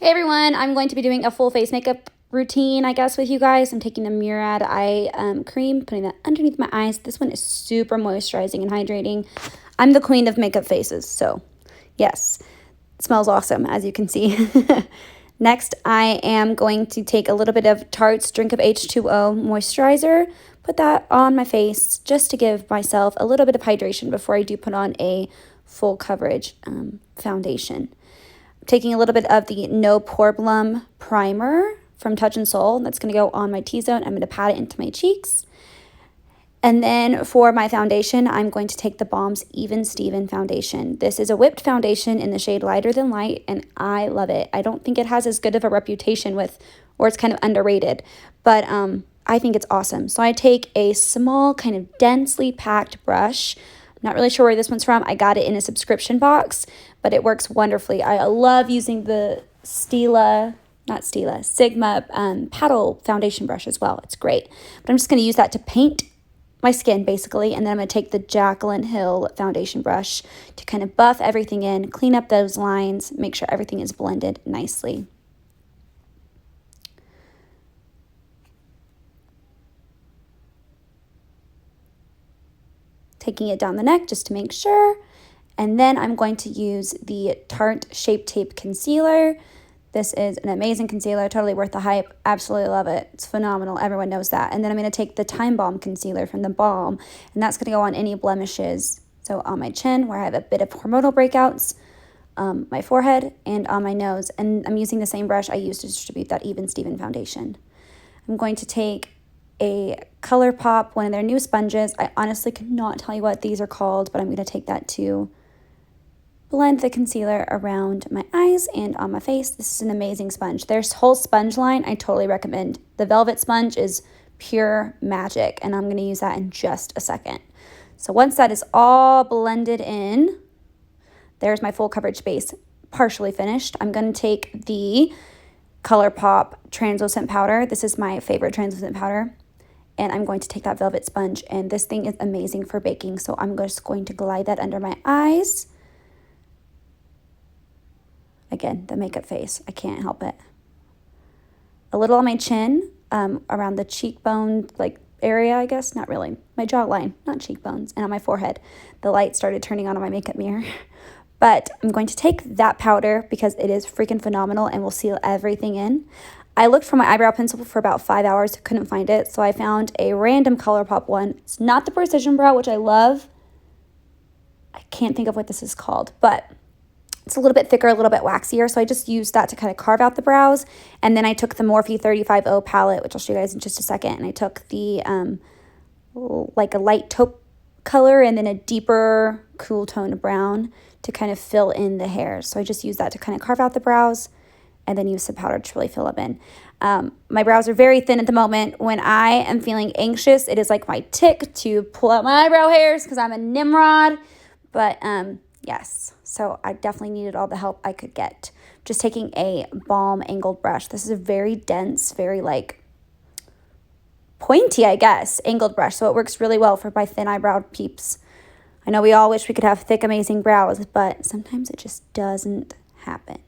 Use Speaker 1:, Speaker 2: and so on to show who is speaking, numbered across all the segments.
Speaker 1: Hey everyone, I'm going to be doing a full face makeup routine, I guess, with you guys. I'm taking the Murad Eye Cream, putting that underneath my eyes. This one is super moisturizing and hydrating. I'm the queen of makeup faces, so yes, it smells awesome, as you can see. Next, I am going to take a little bit of Tarte's Drink of H2O moisturizer, put that on my face just to give myself a little bit of hydration before I do put on a full coverage foundation. Taking a little bit of the No Poreblm primer from Touch and Soul. That's going to go on my T-zone. I'm going to pat it into my cheeks. And then for my foundation, I'm going to take the Balm's Even Steven foundation. This is a whipped foundation in the shade Lighter Than Light, and I love it. I don't think it has as good of a reputation or it's kind of underrated, but I think it's awesome. So I take a small, kind of densely packed brush. Not really sure where this one's from. I got it in a subscription box, but it works wonderfully. I love using the Sigma paddle foundation brush as well. It's great. But I'm just going to use that to paint my skin basically, and then I'm going to take the Jaclyn Hill foundation brush to kind of buff everything in, clean up those lines, make sure everything is blended nicely. Taking it down the neck just to make sure. And then I'm going to use the Tarte Shape Tape Concealer. This is an amazing concealer, totally worth the hype. Absolutely love it. It's phenomenal. Everyone knows that. And then I'm going to take the Time Balm concealer from the Balm, and that's going to go on any blemishes. So on my chin, where I have a bit of hormonal breakouts, my forehead, and on my nose. And I'm using the same brush I used to distribute that Even Steven foundation. I'm going to take a ColourPop, one of their new sponges. I honestly cannot tell you what these are called, but I'm going to take that to blend the concealer around my eyes and on my face. This is an amazing sponge. Their whole sponge line, I totally recommend. The Velvet Sponge is pure magic, and I'm going to use that in just a second. So once that is all blended in, there's my full coverage base partially finished. I'm going to take the ColourPop translucent powder. This is my favorite translucent powder. And I'm going to take that Velvet Sponge, and this thing is amazing for baking. So I'm just going to glide that under my eyes. Again, the makeup face, I can't help it. A little on my chin, around the cheekbone area, I guess. Not really. My jawline, not cheekbones. And on my forehead. The light started turning on my makeup mirror. But I'm going to take that powder because it is freaking phenomenal and will seal everything in. I looked for my eyebrow pencil for about 5 hours, couldn't find it, so I found a random ColourPop one. It's not the Precision Brow, which I love. I can't think of what this is called, but it's a little bit thicker, a little bit waxier, so I just used that to kind of carve out the brows. And then I took the Morphe 35O palette, which I'll show you guys in just a second, and I took the like a light taupe color and then a deeper cool tone of brown to kind of fill in the hairs. So I just used that to kind of carve out the brows, and then use some powder to really fill them in. My brows are very thin at the moment. When I am feeling anxious, it is like my tick to pull out my eyebrow hairs because I'm a Nimrod. But yes, so I definitely needed all the help I could get. Just taking a Balm angled brush. This is a very dense, very pointy, I guess, angled brush. So it works really well for my thin eyebrow peeps. I know we all wish we could have thick, amazing brows, but sometimes it just doesn't happen.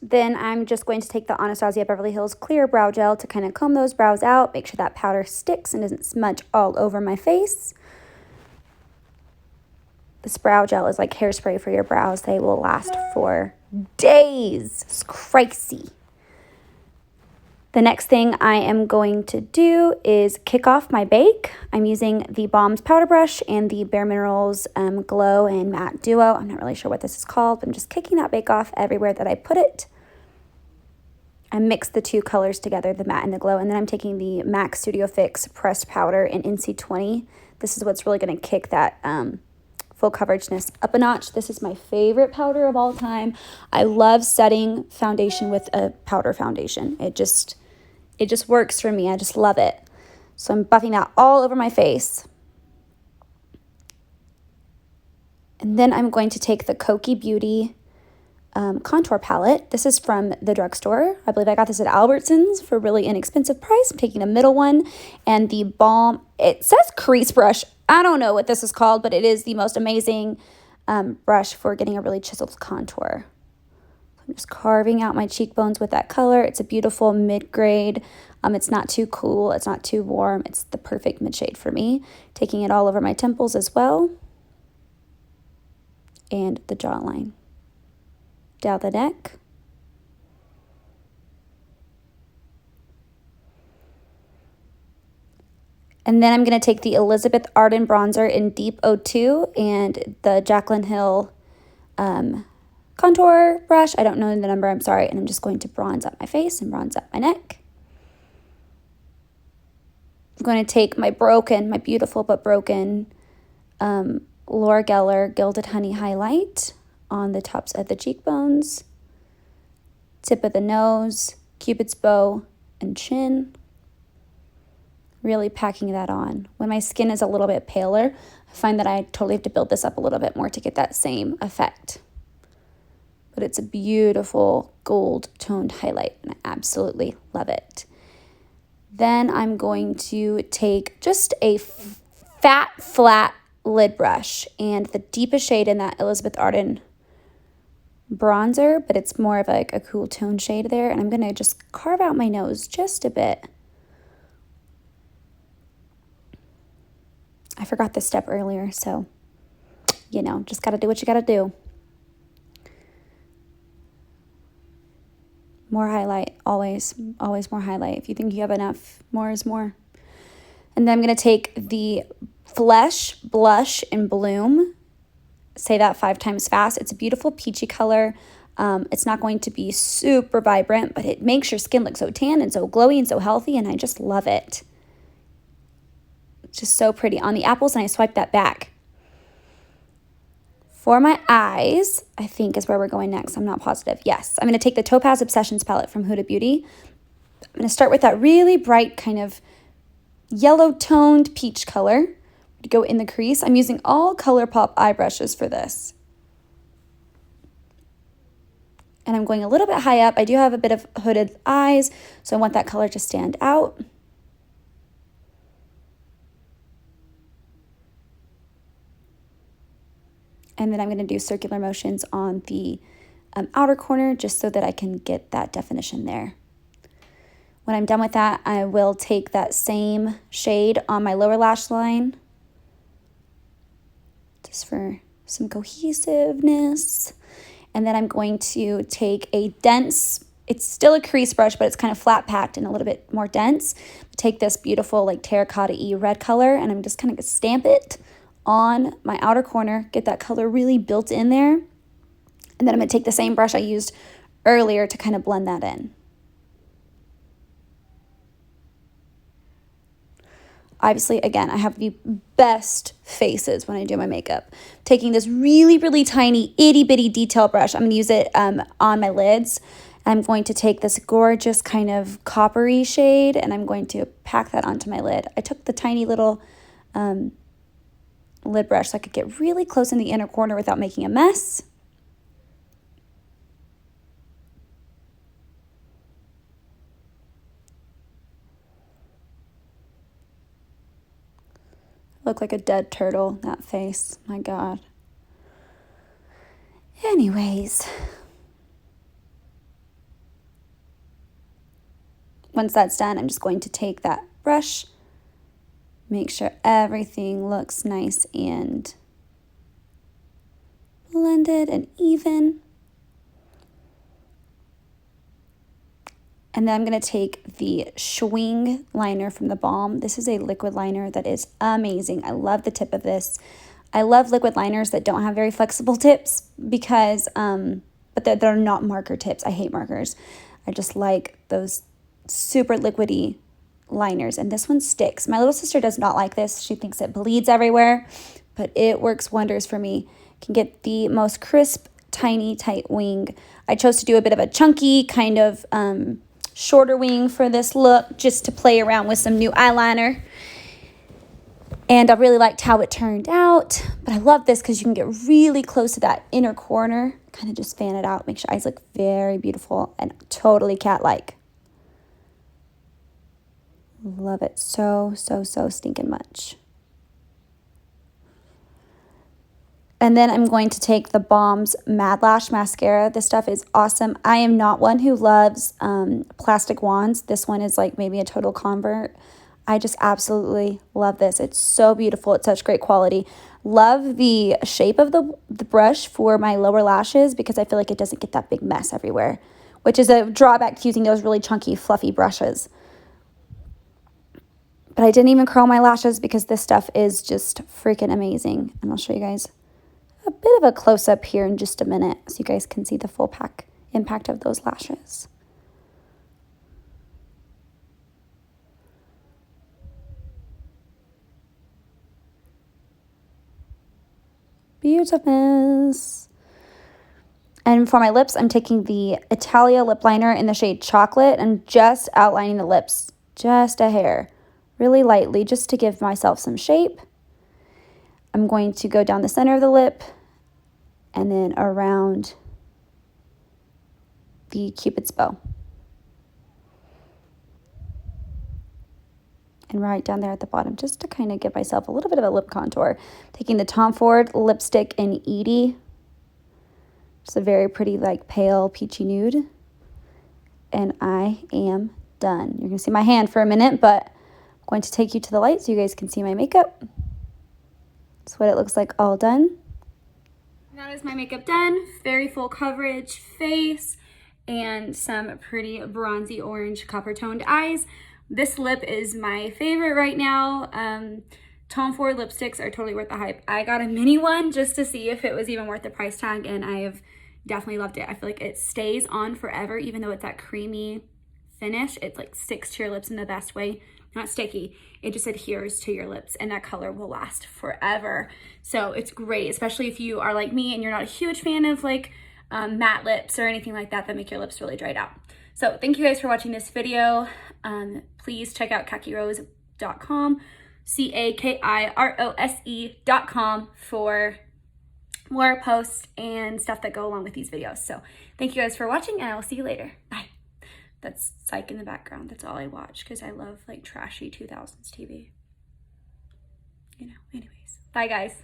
Speaker 1: Then I'm just going to take the Anastasia Beverly Hills Clear Brow Gel to kind of comb those brows out, make sure that powder sticks and doesn't smudge all over my face. This brow gel is like hairspray for your brows. They will last for days. It's crazy. The next thing I am going to do is kick off my bake. I'm using the Balm's powder brush and the Bare Minerals Glow and Matte Duo. I'm not really sure what this is called, but I'm just kicking that bake off everywhere that I put it. I mix the two colors together, the matte and the glow, and then I'm taking the MAC Studio Fix pressed powder in NC20. This is what's really going to kick that full coverageness up a notch. This is my favorite powder of all time. I love setting foundation with a powder foundation. It just works for me. I just love it. So I'm buffing that all over my face. And then I'm going to take the Cokie Beauty contour palette. This is from the drugstore. I believe I got this at Albertsons for a really inexpensive price. I'm taking the middle one and the Balm. It says crease brush. I don't know what this is called, but it is the most amazing brush for getting a really chiseled contour. I'm just carving out my cheekbones with that color. It's a beautiful mid-grade. It's not too cool. It's not too warm. It's the perfect mid-shade for me. Taking it all over my temples as well. And the jawline. Down the neck. And then I'm going to take the Elizabeth Arden bronzer in Deep O2 and the Jaclyn Hill contour brush. I don't know the number, I'm sorry. And I'm just going to bronze up my face and bronze up my neck. I'm going to take my beautiful but broken Laura Geller Gilded Honey highlight on the tops of the cheekbones, tip of the nose, Cupid's bow, and chin. Really packing that on. When my skin is a little bit paler, I find that I totally have to build this up a little bit more to get that same effect. But it's a beautiful gold toned highlight and I absolutely love it. Then I'm going to take just a fat, flat lid brush and the deepest shade in that Elizabeth Arden bronzer, but it's more of like a cool tone shade there. And I'm going to just carve out my nose just a bit. I forgot this step earlier, so, you know, just got to do what you got to do. More highlight, always more highlight. If you think you have enough, more is more. And then I'm going to take the Flesh Blush in Bloom. Say that 5 times fast. It's a beautiful peachy color. It's not going to be super vibrant, but it makes your skin look so tan and so glowy and so healthy, and I just love it. It's just so pretty on the apples, and I swipe that back. For my eyes, I think is where we're going next. I'm not positive. Yes, I'm going to take the Topaz Obsessions palette from Huda Beauty. I'm going to start with that really bright kind of yellow toned peach color to go in the crease. I'm using all ColourPop eye brushes for this. And I'm going a little bit high up. I do have a bit of hooded eyes, so I want that color to stand out. And then I'm going to do circular motions on the outer corner just so that I can get that definition there. When I'm done with that, I will take that same shade on my lower lash line just for some cohesiveness. And then I'm going to take a dense, it's still a crease brush, but it's kind of flat packed and a little bit more dense. Take this beautiful like terracotta-y red color and I'm just kind of stamp it on my outer corner, get that color really built in there. And then I'm going to take the same brush I used earlier to kind of blend that in. Obviously, again, I have the best faces when I do my makeup. Taking this really, really tiny itty bitty detail brush, I'm going to use it on my lids. I'm going to take this gorgeous kind of coppery shade and I'm going to pack that onto my lid. I took the tiny little lid brush so I could get really close in the inner corner without making a mess. Look like a dead turtle, that face. My God. Anyways. Once that's done, I'm just going to take that brush, make sure everything looks nice and blended and even. And then I'm going to take the Schwing Liner from the Balm. This is a liquid liner that is amazing. I love the tip of this. I love liquid liners that don't have very flexible tips because, but they're not marker tips. I hate markers. I just like those super liquidy liners, and this one sticks. My little sister does not like this. She thinks it bleeds everywhere, but it works wonders for me. Can get the most crisp, tiny, tight wing. I chose to do a bit of a chunky kind of shorter wing for this look just to play around with some new eyeliner. And I really liked how it turned out, but I love this because you can get really close to that inner corner, kind of just fan it out, make your eyes look very beautiful and totally cat-like. Love it so, so, so stinking much. And then I'm going to take the Balm's Mad Lash Mascara. This stuff is awesome. I am not one who loves plastic wands. This one is like maybe a total convert. I just absolutely love this. It's so beautiful. It's such great quality. Love the shape of the brush for my lower lashes because I feel like it doesn't get that big mess everywhere, which is a drawback to using those really chunky, fluffy brushes. But I didn't even curl my lashes because this stuff is just freaking amazing. And I'll show you guys a bit of a close-up here in just a minute so you guys can see the full impact of those lashes. Beautifulness. And for my lips, I'm taking the Italia lip liner in the shade Chocolate and just outlining the lips, just a hair, really lightly, just to give myself some shape. I'm going to go down the center of the lip and then around the Cupid's bow. And right down there at the bottom, just to kind of give myself a little bit of a lip contour. Taking the Tom Ford lipstick in Edie. It's a very pretty, like, pale peachy nude. And I am done. You're going to see my hand for a minute, but I'm going to take you to the light so you guys can see my makeup. That's what it looks like all done. That is my makeup done. Very full coverage face and some pretty bronzy orange copper toned eyes. This lip is my favorite right now. Tom Ford lipsticks are totally worth the hype. I got a mini one just to see if it was even worth the price tag, and I have definitely loved it. I feel like it stays on forever, even though it's that creamy finish. It like sticks to your lips in the best way. Not sticky. It just adheres to your lips, and that color will last forever. So it's great, especially if you are like me and you're not a huge fan of like matte lips or anything like that make your lips really dried out. So thank you guys for watching this video. Please check out kakirose.com, CAKIROSE.com for more posts and stuff that go along with these videos. So thank you guys for watching, and I will see you later. Bye. That's Psych in the background. That's all I watch because I love like trashy 2000s TV. You know, anyways. Bye guys.